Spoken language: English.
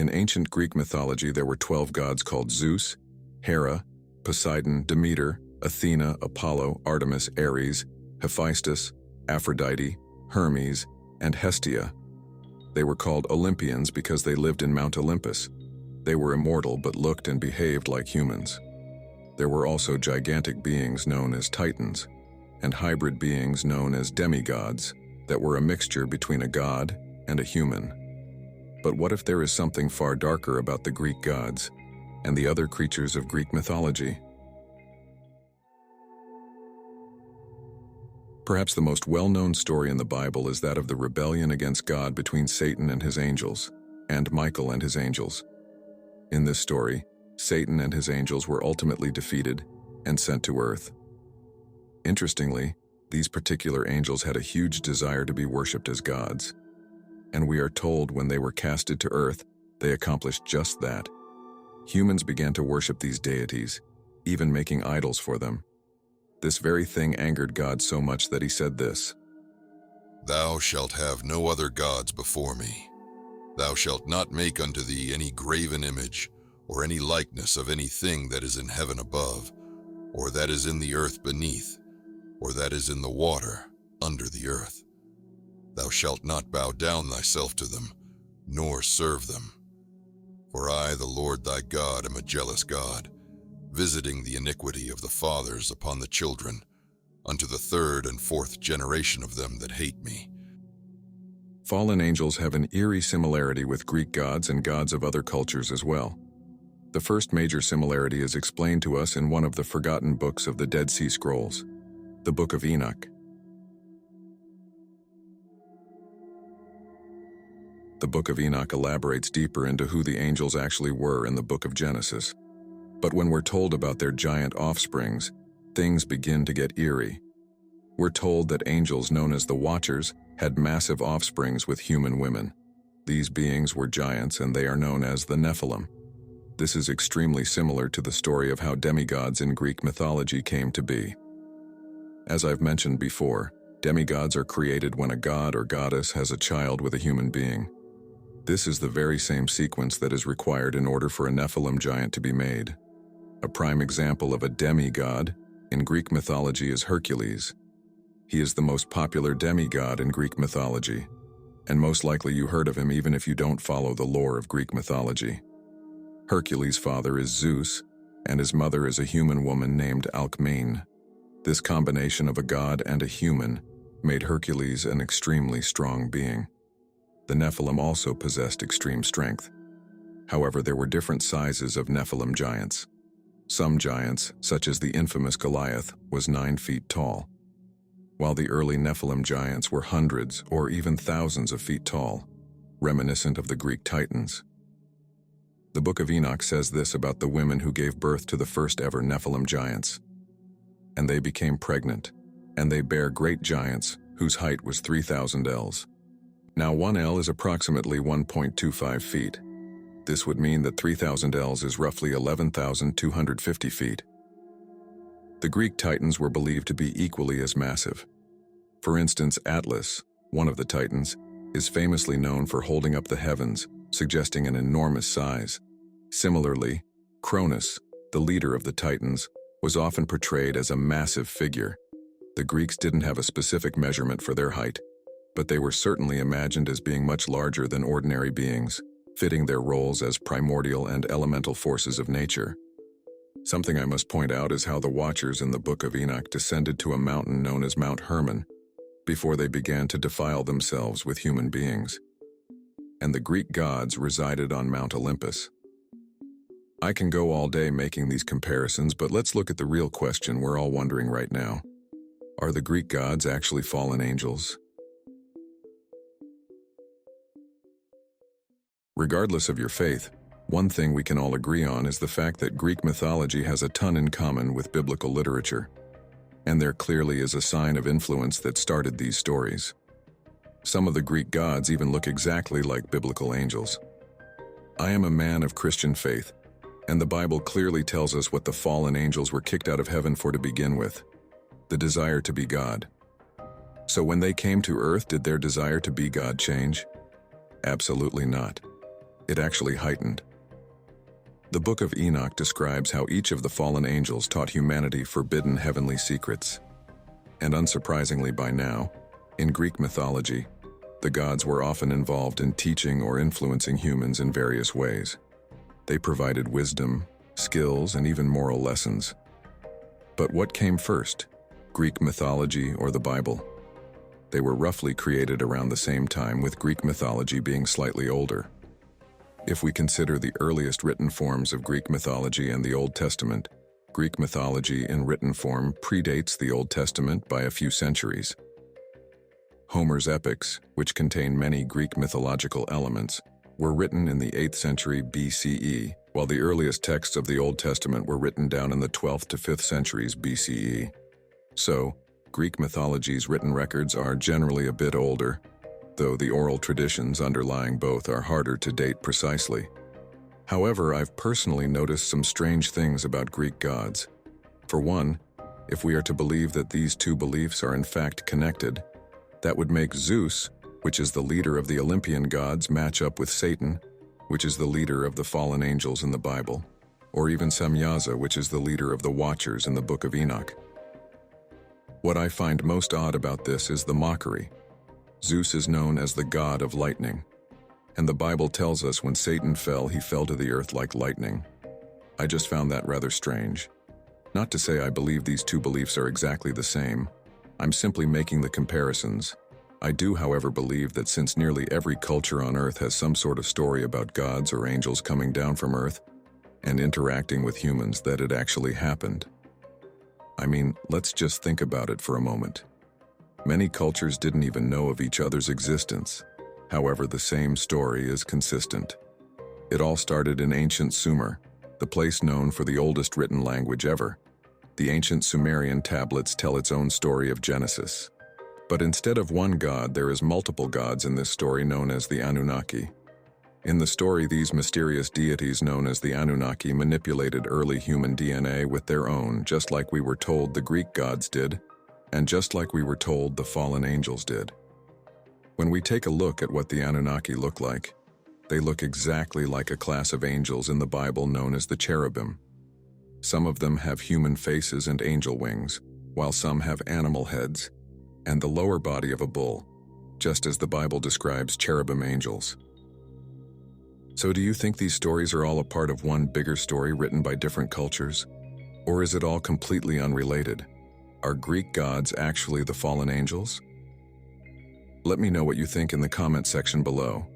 In ancient Greek mythology, there were 12 gods called Zeus, Hera, Poseidon, Demeter, Athena, Apollo, Artemis, Ares, Hephaestus, Aphrodite, Hermes, and Hestia. They were called Olympians because they lived in Mount Olympus. They were immortal but looked and behaved like humans. There were also gigantic beings known as Titans, and hybrid beings known as demigods that were a mixture between a god and a human. But what if there is something far darker about the Greek gods and the other creatures of Greek mythology? Perhaps the most well-known story in the Bible is that of the rebellion against God between Satan and his angels, and Michael and his angels. In this story, Satan and his angels were ultimately defeated and sent to earth. Interestingly, these particular angels had a huge desire to be worshipped as gods, and we are told when they were casted to earth, they accomplished just that. Humans began to worship these deities, even making idols for them. This very thing angered God so much that he said this, "Thou shalt have no other gods before me. Thou shalt not make unto thee any graven image, or any likeness of anything that is in heaven above, or that is in the earth beneath, or that is in the water under the earth. Thou shalt not bow down thyself to them, nor serve them. For I, the Lord thy God, am a jealous God, visiting the iniquity of the fathers upon the children, unto the third and fourth generation of them that hate me." Fallen angels have an eerie similarity with Greek gods and gods of other cultures as well. The first major similarity is explained to us in one of the forgotten books of the Dead Sea Scrolls, the Book of Enoch. The Book of Enoch elaborates deeper into who the angels actually were in the Book of Genesis. But when we're told about their giant offsprings, things begin to get eerie. We're told that angels known as the Watchers had massive offsprings with human women. These beings were giants and they are known as the Nephilim. This is extremely similar to the story of how demigods in Greek mythology came to be. As I've mentioned before, demigods are created when a god or goddess has a child with a human being. This is the very same sequence that is required in order for a Nephilim giant to be made. A prime example of a demigod in Greek mythology is Hercules. He is the most popular demigod in Greek mythology, and most likely you heard of him even if you don't follow the lore of Greek mythology. Hercules' father is Zeus, and his mother is a human woman named Alcmene. This combination of a god and a human made Hercules an extremely strong being. The Nephilim also possessed extreme strength. However, there were different sizes of Nephilim giants. Some giants, such as the infamous Goliath, was 9 feet tall, while the early Nephilim giants were hundreds or even thousands of feet tall, reminiscent of the Greek Titans. The Book of Enoch says this about the women who gave birth to the first ever Nephilim giants. "And they became pregnant, and they bare great giants whose height was 3,000 ells. Now 1 ell is approximately 1.25 feet. This would mean that 3,000 ells is roughly 11,250 feet. The Greek Titans were believed to be equally as massive. For instance, Atlas, one of the Titans, is famously known for holding up the heavens, suggesting an enormous size. Similarly, Cronus, the leader of the Titans, was often portrayed as a massive figure. The Greeks didn't have a specific measurement for their height, but they were certainly imagined as being much larger than ordinary beings, fitting their roles as primordial and elemental forces of nature. Something I must point out is how the Watchers in the Book of Enoch descended to a mountain known as Mount Hermon before they began to defile themselves with human beings. And the Greek gods resided on Mount Olympus. I can go all day making these comparisons, but let's look at the real question we're all wondering right now. Are the Greek gods actually fallen angels? Regardless of your faith, one thing we can all agree on is the fact that Greek mythology has a ton in common with biblical literature, and there clearly is a sign of influence that started these stories. Some of the Greek gods even look exactly like biblical angels. I am a man of Christian faith, and the Bible clearly tells us what the fallen angels were kicked out of heaven for to begin with: the desire to be God. So when they came to earth, did their desire to be God change? Absolutely not. It actually heightened. The Book of Enoch describes how each of the fallen angels taught humanity forbidden heavenly secrets. And unsurprisingly by now, in Greek mythology, the gods were often involved in teaching or influencing humans in various ways. They provided wisdom, skills, and even moral lessons. But what came first, Greek mythology or the Bible? They were roughly created around the same time, with Greek mythology being slightly older. If we consider the earliest written forms of Greek mythology and the Old Testament, Greek mythology in written form predates the Old Testament by a few centuries. Homer's epics, which contain many Greek mythological elements, were written in the 8th century BCE, while the earliest texts of the Old Testament were written down in the 12th to 5th centuries BCE. So, Greek mythology's written records are generally a bit older, though the oral traditions underlying both are harder to date precisely. However, I've personally noticed some strange things about Greek gods. For one, if we are to believe that these two beliefs are in fact connected, that would make Zeus, which is the leader of the Olympian gods, match up with Satan, which is the leader of the fallen angels in the Bible, or even Semyaza, which is the leader of the Watchers in the Book of Enoch. What I find most odd about this is the mockery. Zeus is known as the god of lightning, and the Bible tells us when Satan fell, he fell to the earth like lightning. I just found that rather strange. Not to say I believe these two beliefs are exactly the same. I'm simply making the comparisons. I do, however, believe that since nearly every culture on Earth has some sort of story about gods or angels coming down from Earth and interacting with humans, that it actually happened. I mean, let's just think about it for a moment. Many cultures didn't even know of each other's existence. However, the same story is consistent. It all started in ancient Sumer, the place known for the oldest written language ever. The ancient Sumerian tablets tell its own story of Genesis. But instead of one god, there is multiple gods in this story known as the Annunaki. In the story, these mysterious deities known as the Annunaki manipulated early human DNA with their own, just like we were told the Greek gods did, and just like we were told the fallen angels did. When we take a look at what the Anunnaki look like, they look exactly like a class of angels in the Bible known as the cherubim. Some of them have human faces and angel wings, while some have animal heads and the lower body of a bull, just as the Bible describes cherubim angels. So do you think these stories are all a part of one bigger story written by different cultures? Or is it all completely unrelated? Are Greek gods actually the fallen angels? Let me know what you think in the comment section below.